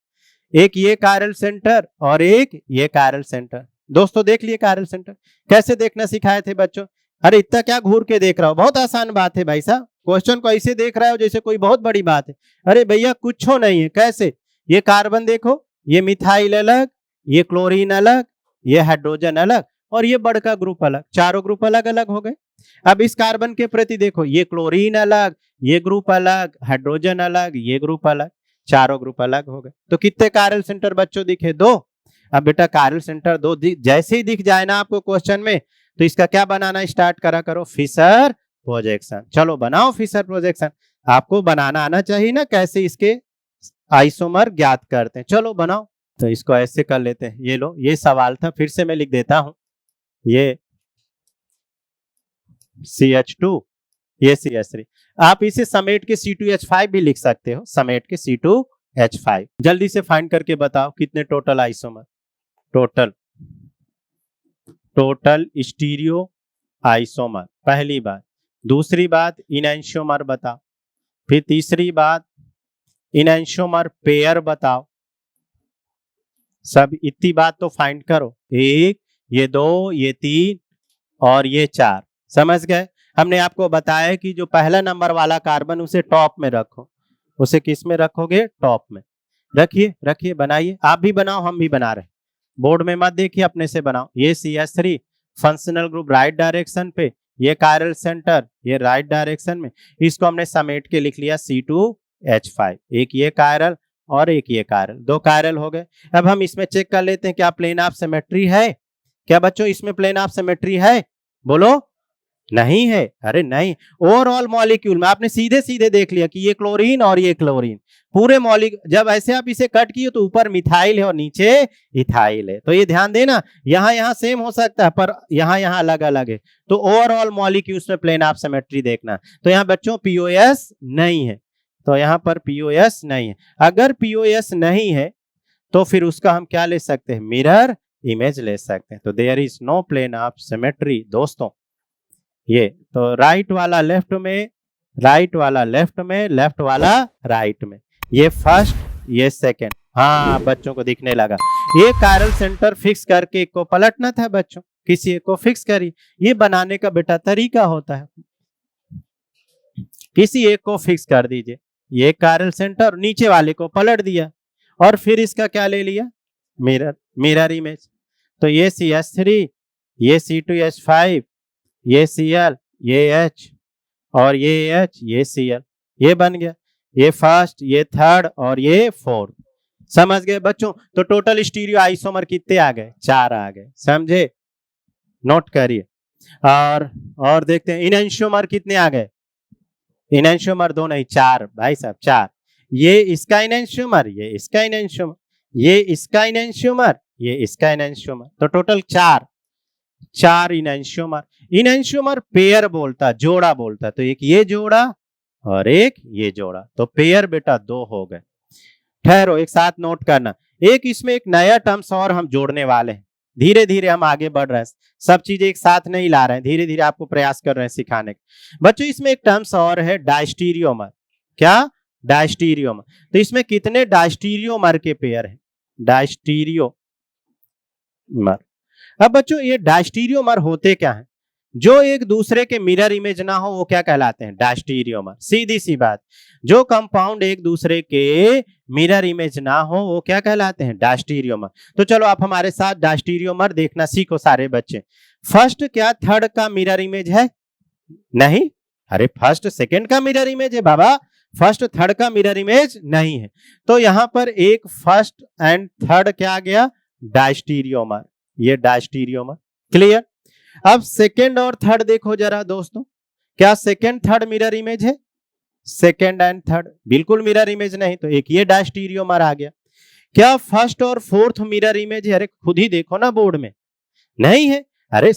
एक ये कायरल सेंटर और एक ये कायरल सेंटर। दोस्तों देख लिए कायरल सेंटर? कैसे देखना सिखाए थे बच्चों? अरे इतना क्या घूर के देख रहा हो? बहुत आसान बात है भाई साहब, क्वेश्चन को ऐसे देख रहे हो जैसे कोई बहुत बड़ी बात है। अरे भैया कुछ नहीं है। कैसे? ये कार्बन देखो, ये मिथाइल अलग, ये क्लोरीन अलग, ये हाइड्रोजन अलग और ये बड़का ग्रुप अलग, चारों ग्रुप अलग अलग हो गए। अब इस कार्बन के प्रति देखो, ये क्लोरीन अलग, ये ग्रुप अलग, हाइड्रोजन अलग, ये ग्रुप अलग, चारों ग्रुप अलग हो गए। तो कितने कायरल सेंटर बच्चों दिखे? 2। अब बेटा कायरल सेंटर 2 जैसे ही दिख जाए ना आपको क्वेश्चन में, तो इसका क्या बनाना स्टार्ट करा करो? Fischer projection. चलो बनाओ फिशर प्रोजेक्शन। आपको बनाना आना चाहिए ना, कैसे इसके आइसोमर ज्ञात करते हैं। चलो बनाओ। तो इसको ऐसे कर लेते हैं। ये लो, ये सवाल था, फिर से मैं लिख देता हूं। ये CH2, ये CH3। आप इसे समेट के C2H5 भी लिख सकते हो, समेट के C2H5। जल्दी से फाइंड करके बताओ कितने total isomer. Total stereo isomer, पहली बात। दूसरी बात, इनैंशियोमर बताओ। फिर तीसरी बात, इनैंशियोमर पेयर बताओ। सब इतनी बात तो फाइंड करो। 1, ये 2, ये 3 और ये 4। समझ गए? हमने आपको बताया कि जो पहला नंबर वाला कार्बन उसे टॉप में रखो। उसे किस में रखोगे? टॉप में। रखिए रखिए, बनाइए। आप भी बनाओ, हम भी बना रहे हैं। बोर्ड में मत देखिए, अपने से बनाओ। ये CH3 functional group right direction पे, ये कायरल सेंटर ये राइट डायरेक्शन में। इसको हमने समेट के लिख लिया C2H5। एक ये कायरल और एक ये कायरल, 2 कायरल हो गए। अब हम इसमें चेक कर लेते हैं क्या प्लेन ऑफ सिमेट्री है। क्या बच्चों इसमें प्लेन ऑफ सिमेट्री है? बोलो। नहीं है। अरे नहीं, ओवरऑल मॉलिक्यूल में आपने सीधे सीधे देख लिया कि ये क्लोरीन और ये क्लोरीन, पूरे मॉलिक्यूल। जब ऐसे आप इसे कट किए तो ऊपर मिथाइल है और नीचे इथाइल है। तो ये ध्यान देना, यहाँ यहाँ सेम हो सकता है पर यहाँ यहाँ अलग अलग है। तो ओवरऑल मॉलिक्यूल्स में प्लेन ऑफ सिमेट्री देखना। तो यहाँ बच्चों POS नहीं है, तो यहाँ पर POS नहीं है। अगर POS नहीं है तो फिर उसका हम क्या ले सकते हैं? मिरर इमेज ले सकते हैं। तो there is no plane of symmetry दोस्तों। ये तो राइट वाला लेफ्ट में, राइट वाला लेफ्ट में, लेफ्ट वाला राइट में। ये फर्स्ट, ये सेकंड। हाँ बच्चों को दिखने लगा। ये कायरल सेंटर फिक्स करके एक को पलटना था बच्चों, किसी एक को फिक्स करिए। ये बनाने का बेटा तरीका होता है, किसी एक को फिक्स कर दीजिए। ये कायरल सेंटर, नीचे वाले को पलट दिया और फिर इसका क्या ले लिया? Mirror, mirror image. तो ये CH3, ये C2H5, ये Cl, ये H और ये H, ये Cl, ये बन गया। ये फर्स्ट, ये थर्ड और ये फोर्थ। समझ गए बच्चों? तो टोटल स्टीरियो आइसोमर कितने आ गए? 4 आ गए। समझे? नोट करिए। और देखते हैं इनैंशियोमर कितने आ गए? इनैंशियोमर 2 नहीं 4 भाई साहब, 4। ये इसका इनैंशियोमर, ये इसका इनैंशियोमर, ये इसका इनैंशियोमर, ये इसका इनैंशियोमर। तो टोटल 4 इनैंशियोमर। इनैंशियोमर पेयर बोलता, जोड़ा बोलता। तो एक ये जोड़ा और एक ये जोड़ा, तो पेयर बेटा 2 हो गए। ठहरो, एक साथ नोट करना। एक इसमें एक नया टर्म्स और हम जोड़ने वाले हैं। धीरे धीरे हम आगे बढ़ रहे हैं, सब चीजें एक साथ नहीं ला रहे हैं, धीरे धीरे आपको प्रयास कर रहे हैं सिखाने का। बच्चों इसमें एक टर्म्स और है, डायस्टीरियोमर। क्या? डायस्टीरियोमर। तो इसमें कितने डायस्टीरियोमर के पेयर है? डायस्टीरियोमर। अब बच्चों ये डायस्टीरियोमर होते क्या है? जो एक दूसरे के मिरर इमेज ना हो वो क्या कहलाते हैं? डायस्टीरियोमर। सीधी सी बात, जो कंपाउंड एक दूसरे के मिरर इमेज ना हो वो क्या कहलाते हैं? डायस्टीरियोमर। तो चलो आप हमारे साथ डायस्टीरियोमर देखना सीखो सारे बच्चे। फर्स्ट क्या थर्ड का मिरर इमेज है? नहीं। अरे फर्स्ट सेकंड का मिरर इमेज है बाबा, फर्स्ट थर्ड का मिरर इमेज नहीं है। तो यहां पर एक फर्स्ट एंड थर्ड क्या आ गया? डायस्टीरियोमर। ये डायस्टीरियोमर। क्लियर? अब सेकंड और थर्ड देखो जरा दोस्तों, क्या सेकंड थर्ड मिरर इमेज है? सेकंड एंड थर्ड बिल्कुल मिरर इमेज नहीं, तो एक ये डायस्टीरियोमर आ गया। क्या फर्स्ट और फोर्थ मिरर इमेज है? अरे खुद ही देखो ना बोर्ड में, नहीं है। अरे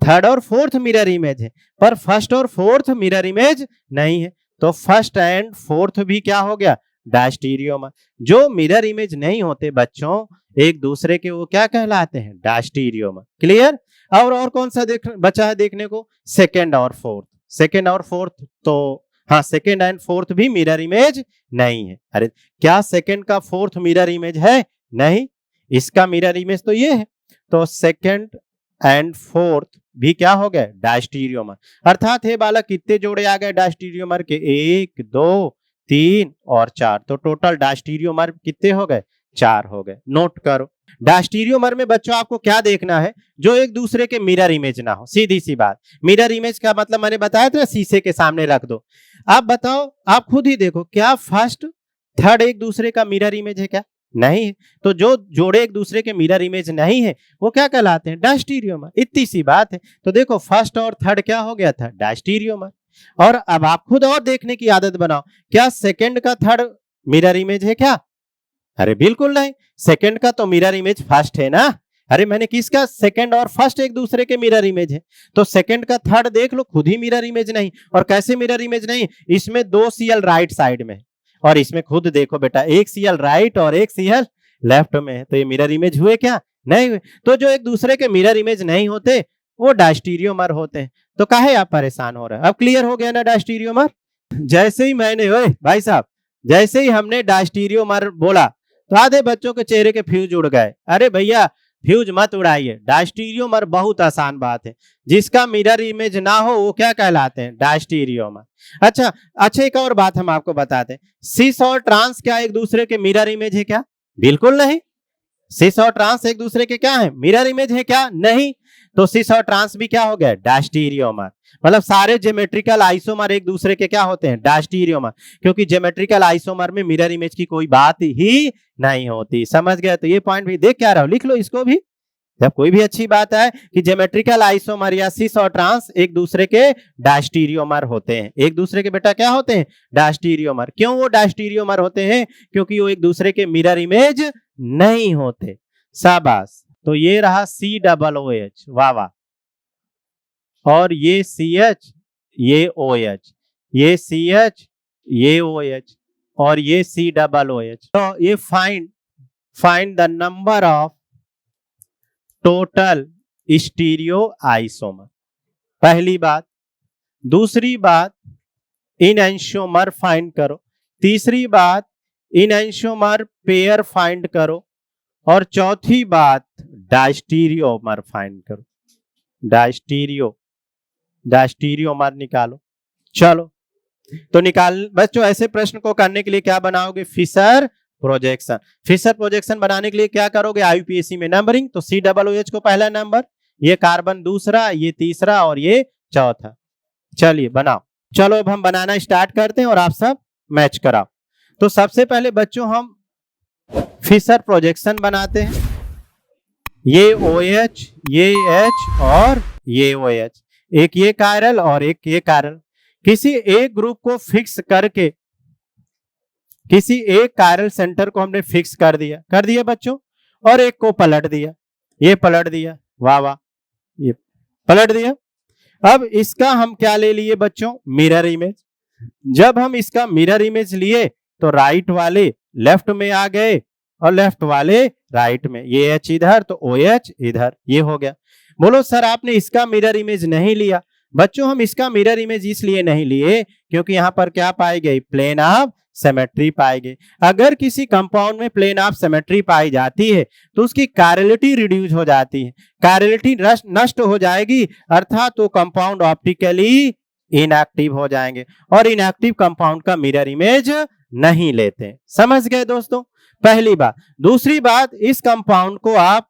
थर्ड और फोर्थ मिरर इमेज है पर फर्स्ट और फोर्थ मिरर इमेज नहीं है, तो फर्स्ट एंड फोर्थ भी क्या हो गया? डायस्टीरियोमर। जो मिरर इमेज नहीं होते बच्चों एक दूसरे के, वो क्या कहलाते हैं? डायस्टीरियोमर। क्लियर? और कौन सा बचा है देखने को? सेकेंड और फोर्थ। सेकेंड और फोर्थ तो हाँ, सेकेंड एंड फोर्थ भी मिरर इमेज नहीं है। अरे क्या सेकेंड का फोर्थ मिरर इमेज है? नहीं, इसका मिरर इमेज तो ये है। तो सेकेंड एंड फोर्थ भी क्या हो गए, डायस्टीरियोमर। अर्थात हे बालक कितने जोड़े आ गए डायस्टीरियोमर के, 1 2 3 और 4। तो टोटल डायस्टीरियोमर कितने हो गए, 4 हो गए। नोट करो, डायस्टीरियोमर में बच्चों आपको क्या देखना है, जो एक दूसरे के मिरर इमेज ना हो। सीधी सी बात, मिरर इमेज का मतलब मैंने बताया था, शीशे के सामने रख दो। आप बताओ, आप खुद ही देखो, क्या फर्स्ट थर्ड एक दूसरे का मिरर इमेज है क्या, नहीं है। तो जो जोड़े एक दूसरे के मिरर इमेज नहीं है वो क्या कहलाते हैं, डायस्टीरियोमर। इतनी सी बात है। तो देखो फर्स्ट और थर्ड क्या हो गया था, डायस्टीरियोमर। और अब आप खुद और देखने की आदत बनाओ, क्या सेकंड का थर्ड मिरर इमेज है क्या, अरे बिल्कुल नहीं। सेकंड का तो मिरर इमेज फर्स्ट है ना। अरे मैंने किसका, सेकंड और फर्स्ट एक दूसरे के मिरर इमेज है। तो सेकंड का थर्ड देख लो, खुद ही मिरर इमेज नहीं। और कैसे मिरर इमेज नहीं, इसमें 2 सीएल राइट साइड में और इसमें खुद देखो बेटा, एक सीएल राइट और एक सीएल लेफ्ट में है। तो ये मिरर इमेज हुए क्या, नहीं हुए। तो जो एक दूसरे के मिरर इमेज नहीं होते वो डायस्टीरियोमर होते हैं। तो काहे आप परेशान हो रहे हैं, अब क्लियर हो गया ना डायस्टीरियोमर। जैसे ही मैंने, ओए भाई साहब, जैसे ही हमने डायस्टीरियोमर बोला तो आधे बच्चों के चेहरे के फ्यूज उड़ गए। अरे भैया फ्यूज मत उड़ाइए, डायस्टीरियोमर बहुत आसान बात है। जिसका मिरर इमेज ना हो वो क्या कहलाते हैं, डायस्टीरियोमर। अच्छा एक और बात हम आपको बताते हैं, सिस और ट्रांस क्या एक दूसरे के मिरर इमेज है क्या, बिल्कुल नहीं। सिस और ट्रांस एक दूसरे के क्या है, मिरर इमेज है क्या, नहीं। तो सिस और ट्रांस भी क्या हो गया, डायस्टीरियोमर। मतलब सारे ज्योमेट्रिकल आइसोमर एक दूसरे के क्या होते हैं, डायस्टीरियोमर। क्योंकि ज्योमेट्रिकल आइसोमर में मिरर इमेज की कोई बात ही नहीं होती। समझ गए, तो ये पॉइंट भी देख क्या रहा हो, लिख लो इसको भी। जब कोई भी अच्छी बात है कि ज्योमेट्रिकल आइसोमर या सिस और ट्रांस एक दूसरे के डायस्टीरियोमर होते हैं, एक दूसरे के बेटा क्या होते हैं, डायस्टीरियोमर। क्यों वो डायस्टीरियोमर होते हैं, क्योंकि वो एक दूसरे के मिरर इमेज नहीं होते। शाबाश। तो ये रहा COOH, वाह वाह। और ये CH, ये OH, ये CH, ये OH और ये COOH। तो ये find the number of total stereo isomer, पहली बात। दूसरी बात, इनएंशियोमर फाइंड करो। तीसरी बात, इनएंशियोमर पेयर फाइंड करो। और चौथी बात, डायस्टीरियोमर फाइंड करो। डायस्टीरियोमर निकालो। चलो तो निकाल बच्चों, ऐसे प्रश्न को करने के लिए क्या बनाओगे, फिशर प्रोजेक्शन। फिशर प्रोजेक्शन बनाने के लिए क्या करोगे, आईयूपीएसी में नंबरिंग। तो COOH को पहला नंबर, ये कार्बन दूसरा, ये तीसरा और ये चौथा। चलिए बनाओ। चलो अब हम बनाना स्टार्ट करते हैं और आप सब मैच कराओ। तो सबसे पहले बच्चों हम फिशर प्रोजेक्शन बनाते हैं। ये OH, ये H और ये OH, एक ये कायरल और एक ये कायरल। किसी एक ग्रुप को फिक्स करके, किसी एक कायरल सेंटर को हमने फिक्स कर दिया बच्चों, और एक को पलट दिया, ये पलट दिया, वाह वाह, ये पलट दिया। अब इसका हम क्या ले लिए बच्चों, मिरर इमेज। जब हम इसका मिरर इमेज लिए तो राइट वाले लेफ्ट में आ गए और लेफ्ट वाले राइट में, ये H इधर तो OH इधर, ये हो गया। बोलो सर आपने इसका मिरर इमेज नहीं लिया। बच्चों हम इसका मिरर इमेज इसलिए नहीं लिए क्योंकि यहां पर क्या पाई गई, प्लेन ऑफ सिमेट्री पाई गई। अगर किसी कंपाउंड में प्लेन ऑफ सिमेट्री पाई जाती है तो उसकी कायरलिटी रिड्यूस हो जाती है, कायरलिटी नष्ट हो जाएगी, अर्थात वो कंपाउंड ऑप्टिकली इनएक्टिव हो जाएंगे और इनएक्टिव कंपाउंड का मिरर इमेज नहीं लेते। समझ गए दोस्तों, पहली बात। दूसरी बात, इस कंपाउंड को आप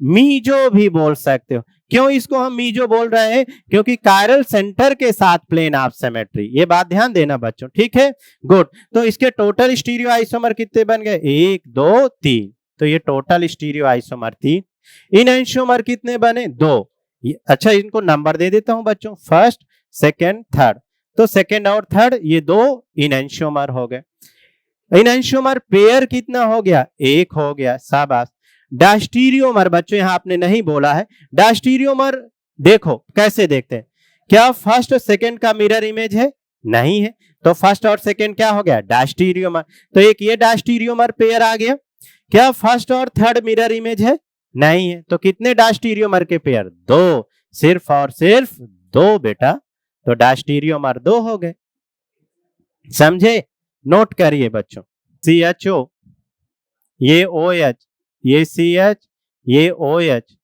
मीजो भी बोल सकते हो। क्यों इसको हम मीजो बोल रहे हैं, क्योंकि कायरल सेंटर के साथ प्लेन ऑफ सिमेट्री। ये बात ध्यान देना बच्चों, ठीक है, गुड। तो इसके टोटल स्टीरियो आइसोमर कितने बन गए, 1 2 3। तो ये टोटल स्टीरियो आइसोमर 3। इनएंशियोमर कितने बने, 2। अच्छा इनको नंबर दे देता हूं बच्चों, फर्स्ट सेकेंड थर्ड। तो सेकेंड और थर्ड ये 2 इनएंशियोमर हो गए। इनएंशियोमर पेयर कितना हो गया, 1 हो गया, शाबाश। डायस्टीरियोमर बच्चों यहां आपने नहीं बोला है, डायस्टीरियोमर देखो कैसे देखते हैं, क्या फर्स्ट सेकंड का मिरर इमेज है, नहीं है। तो फर्स्ट और सेकंड क्या हो गया, डायस्टीरियोमर। तो एक ये डायस्टीरियोमर पेयर आ गया। क्या फर्स्ट और थर्ड मिरर इमेज है, नहीं है। तो कितने डायस्टीरियोमर के पेयर, 2, सिर्फ और सिर्फ 2 बेटा। तो डायस्टीरियोमर 2 हो गए, समझे। नोट करिए बच्चों, CHO, ये OH, ये CH, ये OH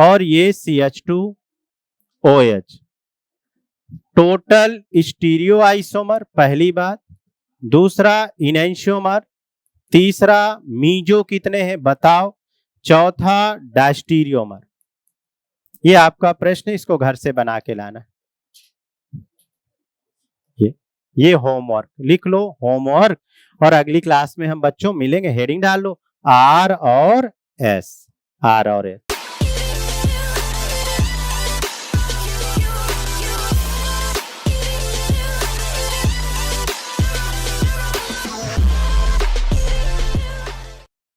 और ये CH2OH। टोटल स्टीरियो आइसोमर पहली बात, दूसरा इनेंशियोमर, तीसरा मीजो कितने हैं बताओ, चौथा डायस्टीरियोमर। ये आपका प्रश्न, इसको घर से बना के लाना। ये होमवर्क लिख लो, होमवर्क। और अगली क्लास में हम बच्चों मिलेंगे, हेडिंग डाल लो R और S, R और S।